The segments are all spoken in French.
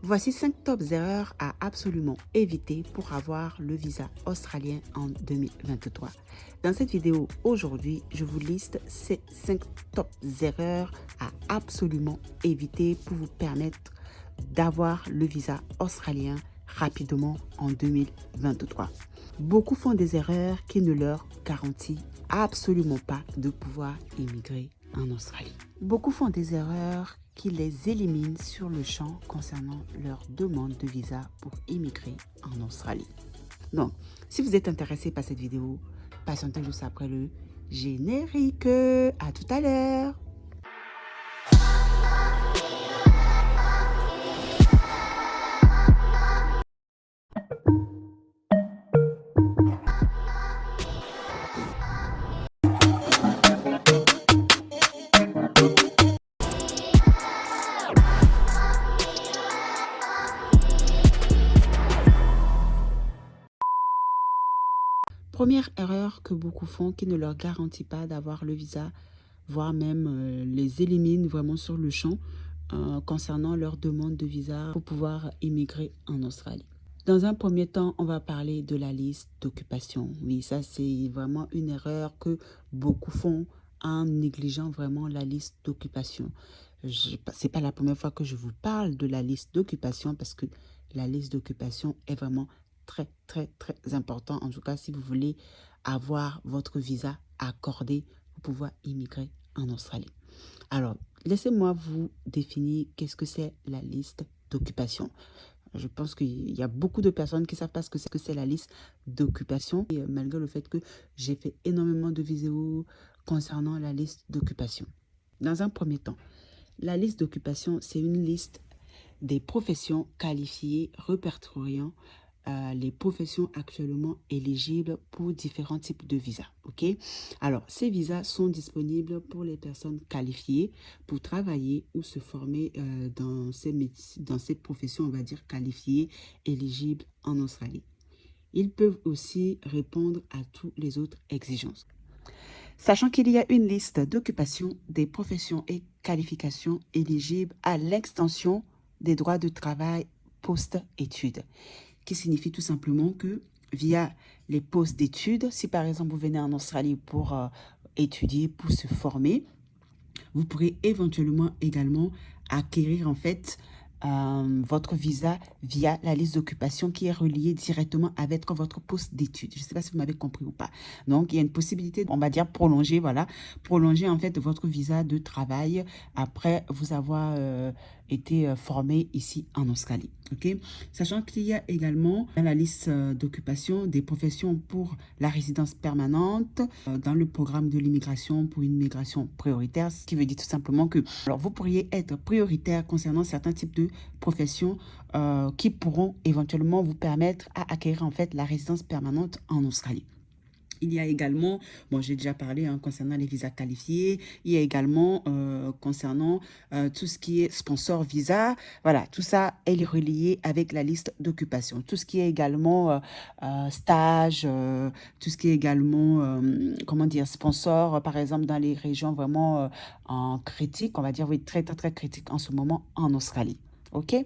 Voici 5 top erreurs à absolument éviter pour avoir le visa australien en 2023. Dans cette vidéo, aujourd'hui, je vous liste ces 5 top erreurs à absolument éviter pour vous permettre d'avoir le visa australien rapidement en 2023. Beaucoup font des erreurs qui ne leur garantissent absolument pas de pouvoir immigrer en Australie. Beaucoup font des erreurs qui les éliminent sur le champ concernant leur demande de visa pour immigrer en Australie. Donc, si vous êtes intéressé par cette vidéo, patientez juste après le générique. À tout à l'heure. Première erreur que beaucoup font qui ne leur garantit pas d'avoir le visa, voire même les élimine vraiment sur le champ concernant leur demande de visa pour pouvoir immigrer en Australie. Dans un premier temps, on va parler de la liste d'occupation. Oui, ça c'est vraiment une erreur que beaucoup font en négligeant vraiment la liste d'occupation. Ce n'est pas la première fois que je vous parle de la liste d'occupation parce que la liste d'occupation est vraiment très important. En tout cas, si vous voulez avoir votre visa accordé pour pouvoir immigrer en Australie. Alors, laissez-moi vous définir qu'est-ce que c'est la liste d'occupation. Je pense qu'il y a beaucoup de personnes qui ne savent pas ce que c'est la liste d'occupation. Et malgré le fait que j'ai fait énormément de vidéos concernant la liste d'occupation. Dans un premier temps, la liste d'occupation, c'est une liste des professions qualifiées répertoriant les professions actuellement éligibles pour différents types de visas. Ok. Alors, ces visas sont disponibles pour les personnes qualifiées pour travailler ou se former dans ces professions, on va dire, qualifiées, éligibles en Australie. Ils peuvent aussi répondre à toutes les autres exigences. Sachant qu'il y a une liste d'occupations, des professions et qualifications éligibles à l'extension des droits de travail post-études, qui signifie tout simplement que via les postes d'études, si par exemple vous venez en Australie pour étudier, pour se former, vous pourrez éventuellement également acquérir en fait votre visa via la liste d'occupation qui est reliée directement avec votre poste d'études. Je ne sais pas si vous m'avez compris ou pas. Donc, il y a une possibilité, on va dire, prolonger en fait votre visa de travail après vous avoir été formé ici en Australie. Ok. Sachant qu'il y a également dans la liste d'occupation des professions pour la résidence permanente dans le programme de l'immigration pour une migration prioritaire, ce qui veut dire tout simplement que alors vous pourriez être prioritaire concernant certains types de professions qui pourront éventuellement vous permettre à acquérir en fait la résidence permanente en Australie. Il y a également, bon, j'ai déjà parlé concernant les visas qualifiés. Il y a également concernant tout ce qui est sponsor visa. Voilà, tout ça est relié avec la liste d'occupation. Tout ce qui est également stage, tout ce qui est également, comment dire, sponsor, par exemple, dans les régions vraiment en critique, on va dire, oui, très critique en ce moment en Australie. OK?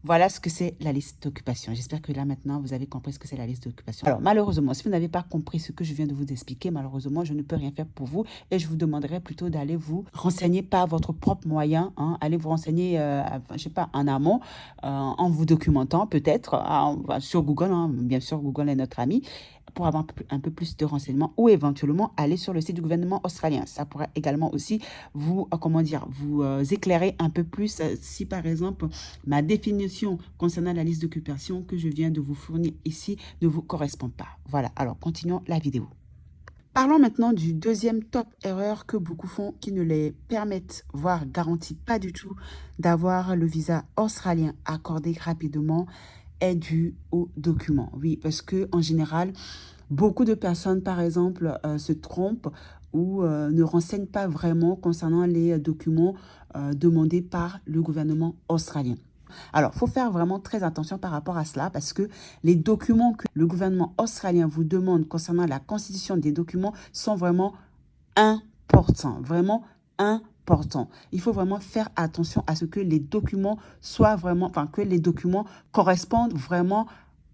Voilà ce que c'est la liste d'occupation. J'espère que là, maintenant, vous avez compris ce que c'est la liste d'occupation. Alors, malheureusement, si vous n'avez pas compris ce que je viens de vous expliquer, malheureusement, je ne peux rien faire pour vous et je vous demanderai plutôt d'aller vous renseigner par votre propre moyen. Allez vous renseigner, je ne sais pas, en amont, en vous documentant peut-être sur Google. Bien sûr, Google est notre ami pour avoir un peu plus de renseignements ou éventuellement aller sur le site du gouvernement australien. Ça pourrait également aussi vous, comment dire, vous éclairer un peu plus si par exemple ma définition concernant la liste d'occupation que je viens de vous fournir ici ne vous correspond pas. Voilà, alors continuons la vidéo. Parlons maintenant du deuxième top erreur que beaucoup font qui ne les permettent, voire garantit pas du tout d'avoir le visa australien accordé rapidement est dû aux documents. Oui, parce que en général, beaucoup de personnes, par exemple, se trompent ou ne renseignent pas vraiment concernant les documents demandés par le gouvernement australien. Alors, il faut faire vraiment très attention par rapport à cela parce que les documents que le gouvernement australien vous demande concernant la constitution des documents sont vraiment importants, vraiment importants. important. Il faut vraiment faire attention à ce que les documents soient vraiment, enfin que les documents correspondent vraiment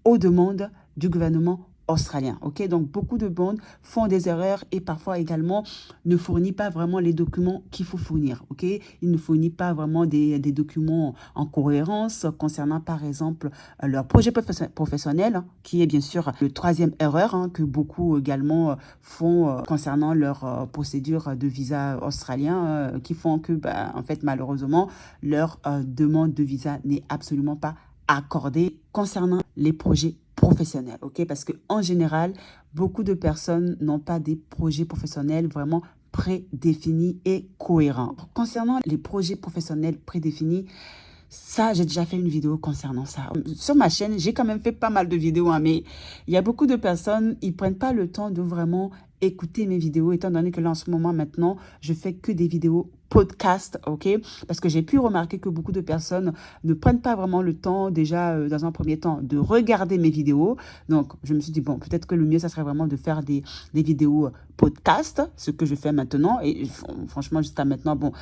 aux demandes du gouvernement australien. Ok, donc beaucoup de banques font des erreurs et parfois également ne fournissent pas vraiment les documents qu'il faut fournir. Ok, ils ne fournissent pas vraiment des documents en cohérence concernant par exemple leur projet professionnel, hein, qui est bien sûr le troisième erreur, hein, que beaucoup également font concernant leur procédure de visa australien, qui font que bah, en fait malheureusement leur demande de visa n'est absolument pas accordée concernant les projets professionnels, ok? Parce que en général, beaucoup de personnes n'ont pas des projets professionnels vraiment prédéfinis et cohérents. Concernant les projets professionnels prédéfinis, ça, j'ai déjà fait une vidéo concernant ça. Sur ma chaîne, j'ai quand même fait pas mal de vidéos, hein, mais il y a beaucoup de personnes, ils prennent pas le temps de vraiment écouter mes vidéos, étant donné que là, en ce moment, maintenant, je fais que des vidéos podcast, ok? Parce que j'ai pu remarquer que beaucoup de personnes ne prennent pas vraiment le temps, déjà, dans un premier temps, de regarder mes vidéos. Donc, je me suis dit, bon, peut-être que le mieux, ça serait vraiment de faire des vidéos podcast, ce que je fais maintenant. Et franchement, jusqu'à maintenant, bon,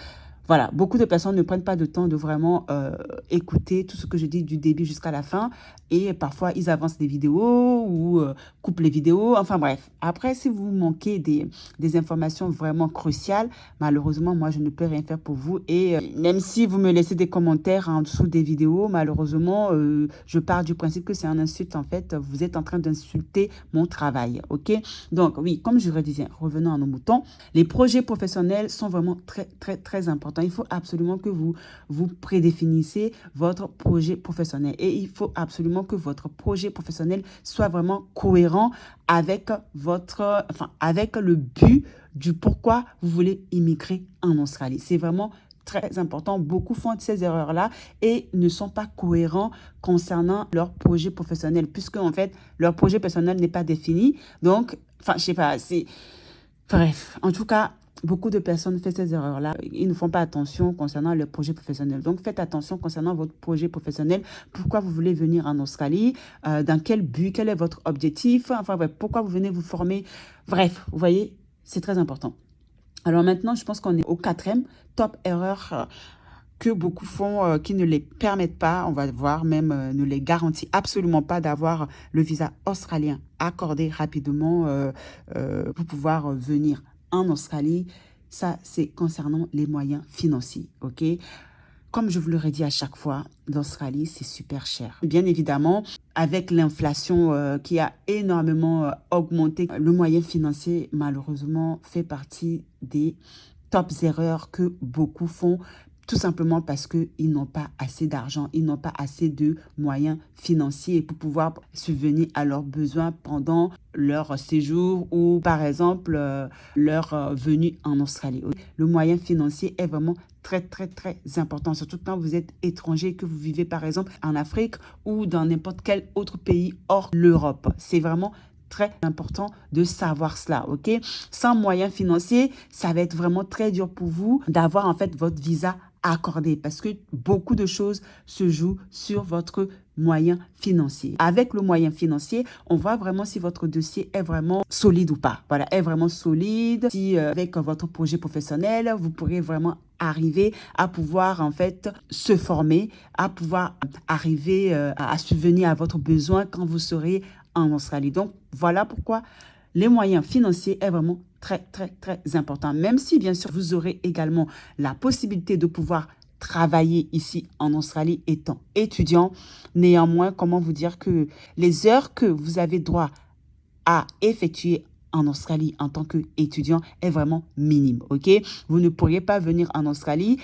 voilà, beaucoup de personnes ne prennent pas de temps de vraiment écouter tout ce que je dis du début jusqu'à la fin. Et parfois, ils avancent des vidéos ou coupent les vidéos. Enfin bref, après, si vous manquez des informations vraiment cruciales, malheureusement, moi, je ne peux rien faire pour vous. Et même si vous me laissez des commentaires en dessous des vidéos, malheureusement, je pars du principe que c'est un insulte. En fait, vous êtes en train d'insulter mon travail. OK? Donc, oui, comme je redisais, revenons à nos moutons, les projets professionnels sont vraiment très, très, très importants. Il faut absolument que vous prédéfinissez votre projet professionnel. Et il faut absolument que votre projet professionnel soit vraiment cohérent avec avec le but du pourquoi vous voulez immigrer en Australie. C'est vraiment très important. Beaucoup font ces erreurs-là et ne sont pas cohérents concernant leur projet professionnel, puisque en fait, leur projet personnel n'est pas défini. Donc, enfin, je sais pas, c'est... Bref, en tout cas, beaucoup de personnes font ces erreurs-là. Ils ne font pas attention concernant leur projet professionnel. Donc, faites attention concernant votre projet professionnel. Pourquoi vous voulez venir en Australie? Dans quel but? Quel est votre objectif? Enfin, bref, pourquoi vous venez vous former? Bref, vous voyez, c'est très important. Alors maintenant, je pense qu'on est au quatrième top erreur que beaucoup font, qui ne les permettent pas, on va voir, même ne les garantit absolument pas d'avoir le visa australien accordé rapidement pour pouvoir venir en Australie. Ça, c'est concernant les moyens financiers, ok? Comme je vous l'aurais dit à chaque fois, l'Australie, c'est super cher. Bien évidemment, avec l'inflation qui a énormément augmenté, le moyen financier, malheureusement, fait partie des top erreurs que beaucoup font, tout simplement parce qu'ils n'ont pas assez d'argent, ils n'ont pas assez de moyens financiers pour pouvoir subvenir à leurs besoins pendant leur séjour ou par exemple leur venue en Australie. Le moyen financier est vraiment très, très, très important, surtout quand vous êtes étranger, que vous vivez par exemple en Afrique ou dans n'importe quel autre pays hors l'Europe. C'est vraiment très important de savoir cela, ok? Sans moyens financiers, ça va être vraiment très dur pour vous d'avoir en fait votre visa accordé parce que beaucoup de choses se jouent sur votre moyen financier. Avec le moyen financier, on voit vraiment si votre dossier est vraiment solide ou pas. Voilà, est vraiment solide. Si avec votre projet professionnel, vous pourrez vraiment arriver à pouvoir en fait se former, à pouvoir arriver à subvenir à votre besoin quand vous serez en Australie. Donc, voilà pourquoi les moyens financiers est vraiment très, très, très important. Même si, bien sûr, vous aurez également la possibilité de pouvoir travailler ici en Australie étant étudiant. Néanmoins, comment vous dire que les heures que vous avez droit à effectuer en Australie en tant qu'étudiant est vraiment minime, ok? Vous ne pourriez pas venir en Australie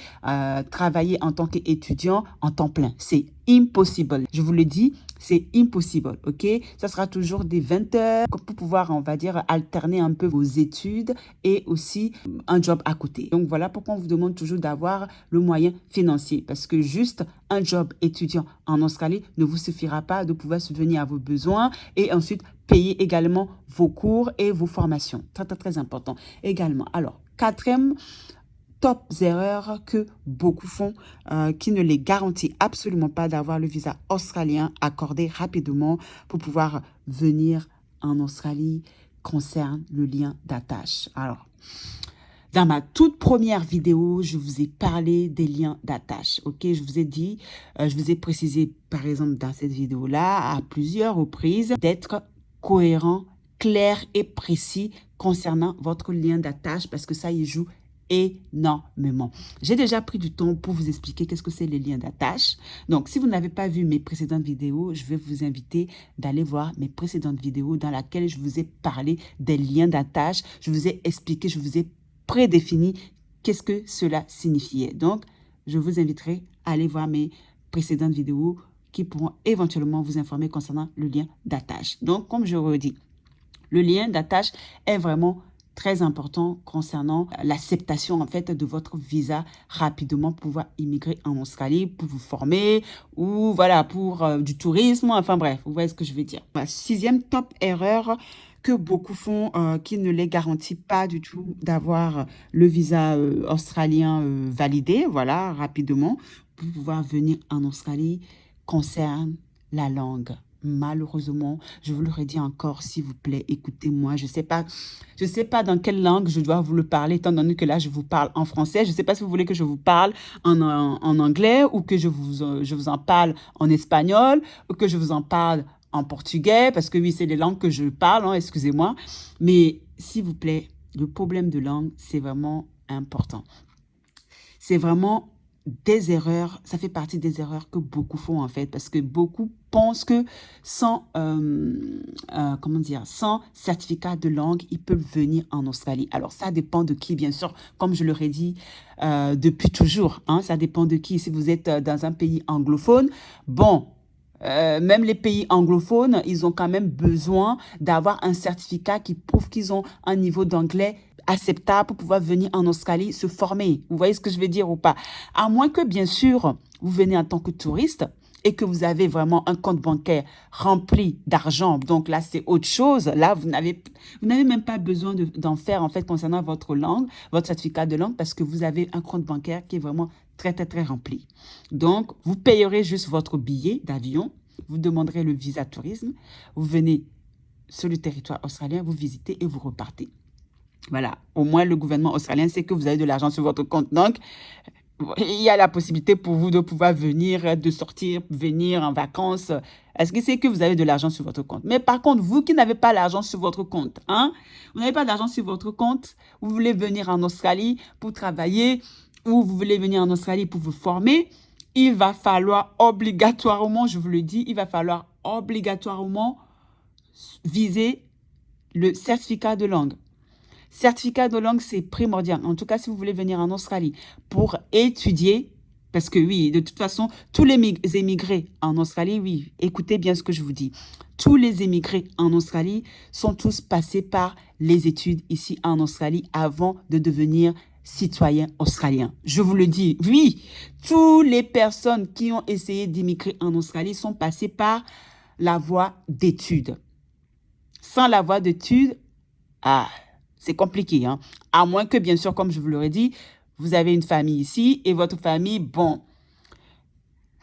travailler en tant qu'étudiant en temps plein. C'est impossible. Je vous le dis, c'est impossible, ok? Ça sera toujours des 20 heures pour pouvoir, on va dire, alterner un peu vos études et aussi un job à côté. Donc, voilà pourquoi on vous demande toujours d'avoir le moyen financier parce que juste un job étudiant en Australie ne vous suffira pas de pouvoir subvenir à vos besoins et ensuite payer également vos cours et vos formations. Très, très, très important également. Alors, quatrième top erreurs que beaucoup font, qui ne les garantit absolument pas d'avoir le visa australien accordé rapidement pour pouvoir venir en Australie, concerne le lien d'attache. Alors, Dans ma toute première vidéo, je vous ai parlé des liens d'attache. Ok, je vous ai dit, je vous ai précisé, par exemple, dans cette vidéo-là, à plusieurs reprises, d'être cohérent, clair et précis concernant votre lien d'attache parce que ça y joue énormément. J'ai déjà pris du temps pour vous expliquer qu'est-ce que c'est les liens d'attache. Donc, si vous n'avez pas vu mes précédentes vidéos, je vais vous inviter d'aller voir mes précédentes vidéos dans lesquelles je vous ai parlé des liens d'attache. Je vous ai expliqué, je vous ai prédéfini qu'est-ce que cela signifiait. Donc, je vous inviterai à aller voir mes précédentes vidéos qui pourront éventuellement vous informer concernant le lien d'attache. Donc, comme je redis, le lien d'attache est vraiment très important concernant l'acceptation en fait de votre visa rapidement pour pouvoir immigrer en Australie, pour vous former ou voilà pour du tourisme, enfin bref, vous voyez ce que je veux dire. La sixième top erreur que beaucoup font, qui ne les garantit pas du tout d'avoir le visa australien validé, voilà, rapidement, pour pouvoir venir en Australie, concerne la langue. Malheureusement, je vous le redis encore, s'il vous plaît, écoutez-moi. Je sais pas dans quelle langue je dois vous le parler, étant donné que là, je vous parle en français. Je ne sais pas si vous voulez que je vous parle en anglais ou que je vous en parle en espagnol ou que je vous en parle en portugais, parce que oui, c'est les langues que je parle, hein, excusez-moi. Mais s'il vous plaît, le problème de langue, c'est vraiment important. C'est vraiment des erreurs, ça fait partie des erreurs que beaucoup font en fait, parce que beaucoup pensent que sans, comment dire, sans certificat de langue, ils peuvent venir en Australie. Alors ça dépend de qui, bien sûr, comme je l'aurais dit depuis toujours, hein, ça dépend de qui. Si vous êtes dans un pays anglophone, bon, même les pays anglophones, ils ont quand même besoin d'avoir un certificat qui prouve qu'ils ont un niveau d'anglais acceptable pour pouvoir venir en Australie se former. Vous voyez ce que je veux dire ou pas? À moins que, bien sûr, vous venez en tant que touriste et que vous avez vraiment un compte bancaire rempli d'argent. Donc là, c'est autre chose. Là, vous n'avez même pas besoin d'en faire, en fait, concernant votre langue, votre certificat de langue, parce que vous avez un compte bancaire qui est vraiment très, très, très rempli. Donc, vous payerez juste votre billet d'avion. Vous demanderez le visa tourisme. Vous venez sur le territoire australien, vous visitez et vous repartez. Voilà, au moins le gouvernement australien sait que vous avez de l'argent sur votre compte. Donc, il y a la possibilité pour vous de pouvoir venir, de sortir, venir en vacances. Est-ce que c'est que vous avez de l'argent sur votre compte? Mais par contre, vous qui n'avez pas l'argent sur votre compte, hein, vous n'avez pas d'argent sur votre compte, vous voulez venir en Australie pour travailler ou vous voulez venir en Australie pour vous former, il va falloir obligatoirement, je vous le dis, il va falloir obligatoirement viser le certificat de langue. Certificat de langue, c'est primordial. En tout cas, si vous voulez venir en Australie pour étudier, parce que oui, de toute façon, tous les émigrés en Australie, oui, écoutez bien ce que je vous dis. Tous les émigrés en Australie sont tous passés par les études ici en Australie avant de devenir citoyens australiens. Je vous le dis, oui, toutes les personnes qui ont essayé d'immigrer en Australie sont passées par la voie d'études. Sans la voie d'études, c'est compliqué, hein. À moins que, bien sûr, comme je vous l'aurais dit, vous avez une famille ici et votre famille, bon,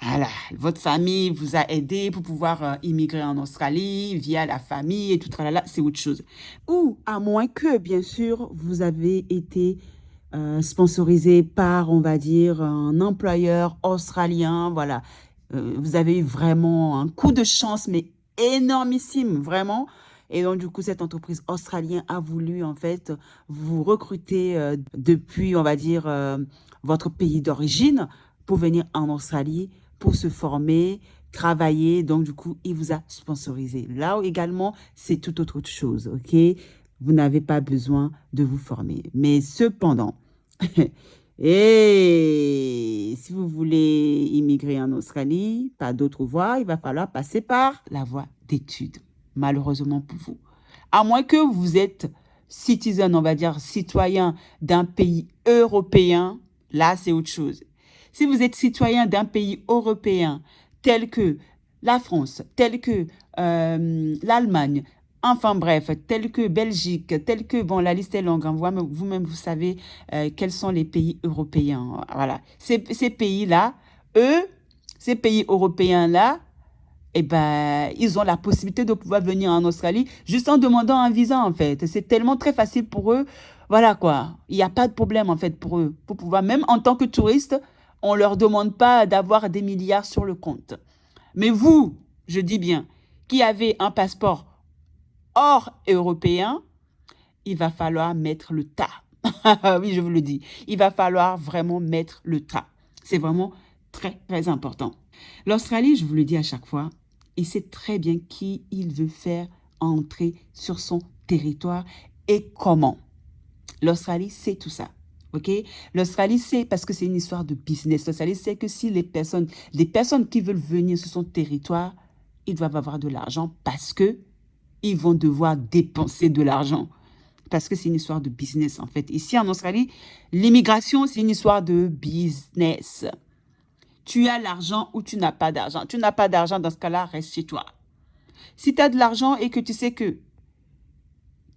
voilà, votre famille vous a aidé pour pouvoir immigrer en Australie via la famille et tout, tralala, c'est autre chose. Ou à moins que, bien sûr, vous avez été sponsorisé par, on va dire, un employeur australien, voilà. Vous avez eu vraiment un coup de chance, mais énormissime, vraiment. Et donc, du coup, cette entreprise australienne a voulu, en fait, vous recruter depuis, on va dire, votre pays d'origine pour venir en Australie, pour se former, travailler. Donc, du coup, il vous a sponsorisé. Là également, c'est tout autre chose, ok? Vous n'avez pas besoin de vous former. Mais cependant, et si vous voulez immigrer en Australie, pas d'autre voie, il va falloir passer par la voie d'études. Malheureusement pour vous. À moins que vous êtes citizen, on va dire citoyen d'un pays européen, là c'est autre chose. Si vous êtes citoyen d'un pays européen tel que la France, tel que l'Allemagne, enfin bref, tel que Belgique, tel que, bon, la liste est longue, hein, vous-même vous savez quels sont les pays européens. Voilà. Ces pays-là, ces pays européens-là, eh ben, ils ont la possibilité de pouvoir venir en Australie juste en demandant un visa, en fait. C'est tellement très facile pour eux. Voilà quoi. Il n'y a pas de problème en fait pour eux. Pour pouvoir, même en tant que touriste, on ne leur demande pas d'avoir des milliards sur le compte. Mais vous, je dis bien, qui avez un passeport hors européen, il va falloir mettre le tas. Oui, je vous le dis. Il va falloir vraiment mettre le tas. C'est vraiment très, très important. L'Australie, je vous le dis à chaque fois, il sait très bien qui il veut faire entrer sur son territoire et comment. L'Australie, c'est tout ça. OK? L'Australie, c'est parce que c'est une histoire de business. L'Australie, c'est que si les personnes qui veulent venir sur son territoire, ils doivent avoir de l'argent parce que ils vont devoir dépenser de l'argent. Parce que c'est une histoire de business, en fait. Ici, en Australie, l'immigration, c'est une histoire de business. Tu as l'argent ou tu n'as pas d'argent. Tu n'as pas d'argent, dans ce cas-là, reste chez toi. Si tu as de l'argent et que tu sais que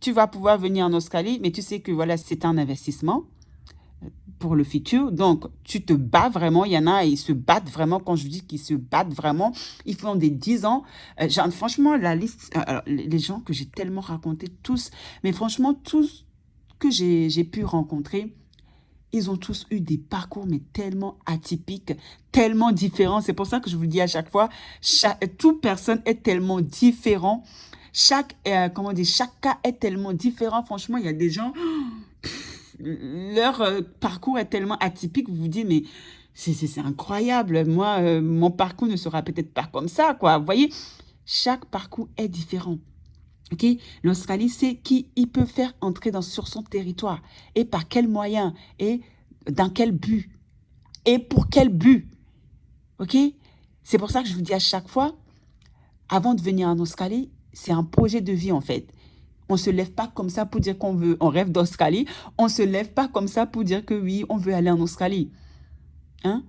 tu vas pouvoir venir en Australie, mais tu sais que voilà, c'est un investissement pour le futur. Donc, tu te bats vraiment. Il y en a, ils se battent vraiment. Quand je dis qu'ils se battent vraiment, ils font des 10 ans. Franchement, la liste, alors, les gens que j'ai tellement raconté, tous, mais franchement, tous que j'ai pu rencontrer, ils ont tous eu des parcours, mais tellement atypiques, tellement différents. C'est pour ça que je vous dis à chaque fois, toute personne est tellement différente. Chaque cas est tellement différent. Franchement, il y a des gens, leur parcours est tellement atypique, vous vous dites, mais c'est incroyable. Moi, mon parcours ne sera peut-être pas comme ça, quoi. Vous voyez, chaque parcours est différent. Ok, l'Australie, c'est qui il peut faire entrer sur son territoire et par quels moyens et dans quel but et pour quel but. Ok, c'est pour ça que je vous dis à chaque fois, avant de venir en Australie, c'est un projet de vie en fait. On ne se lève pas comme ça pour dire on rêve d'Australie. On ne se lève pas comme ça pour dire que oui, on veut aller en Australie. Hein?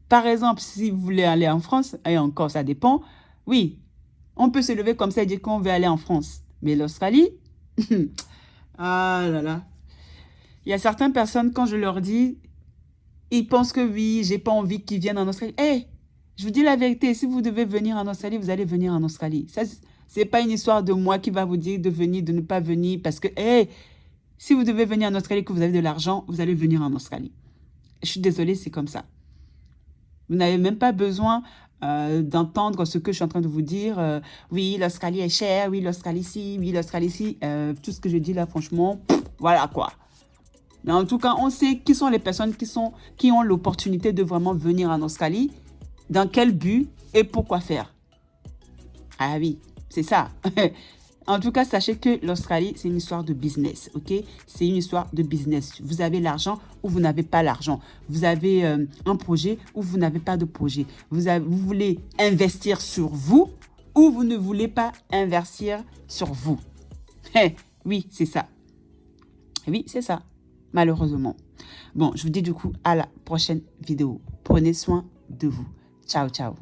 Par exemple, si vous voulez aller en France, et encore ça dépend, oui, on peut se lever comme ça et dire qu'on veut aller en France. Mais l'Australie, ah là là. Il y a certaines personnes, quand je leur dis, ils pensent que oui, j'ai pas envie qu'ils viennent en Australie. Eh, je vous dis la vérité, si vous devez venir en Australie, vous allez venir en Australie. Ça, c'est pas une histoire de moi qui va vous dire de venir, de ne pas venir. Parce que, eh, si vous devez venir en Australie, que vous avez de l'argent, vous allez venir en Australie. Je suis désolée, c'est comme ça. Vous n'avez même pas besoin d'entendre ce que je suis en train de vous dire. Oui, l'Australie est chère, oui, l'Australie ci, oui, l'Australie ci. Tout ce que je dis là, franchement, voilà quoi. Mais en tout cas, on sait qui sont les personnes qui ont l'opportunité de vraiment venir en Australie, dans quel but et pourquoi faire. Ah oui, c'est ça. En tout cas, sachez que l'Australie, c'est une histoire de business, ok? C'est une histoire de business. Vous avez l'argent ou vous n'avez pas l'argent. Vous avez un projet ou vous n'avez pas de projet. Vous voulez investir sur vous ou vous ne voulez pas investir sur vous. Oui, c'est ça. Oui, c'est ça, malheureusement. Bon, je vous dis du coup à la prochaine vidéo. Prenez soin de vous. Ciao, ciao.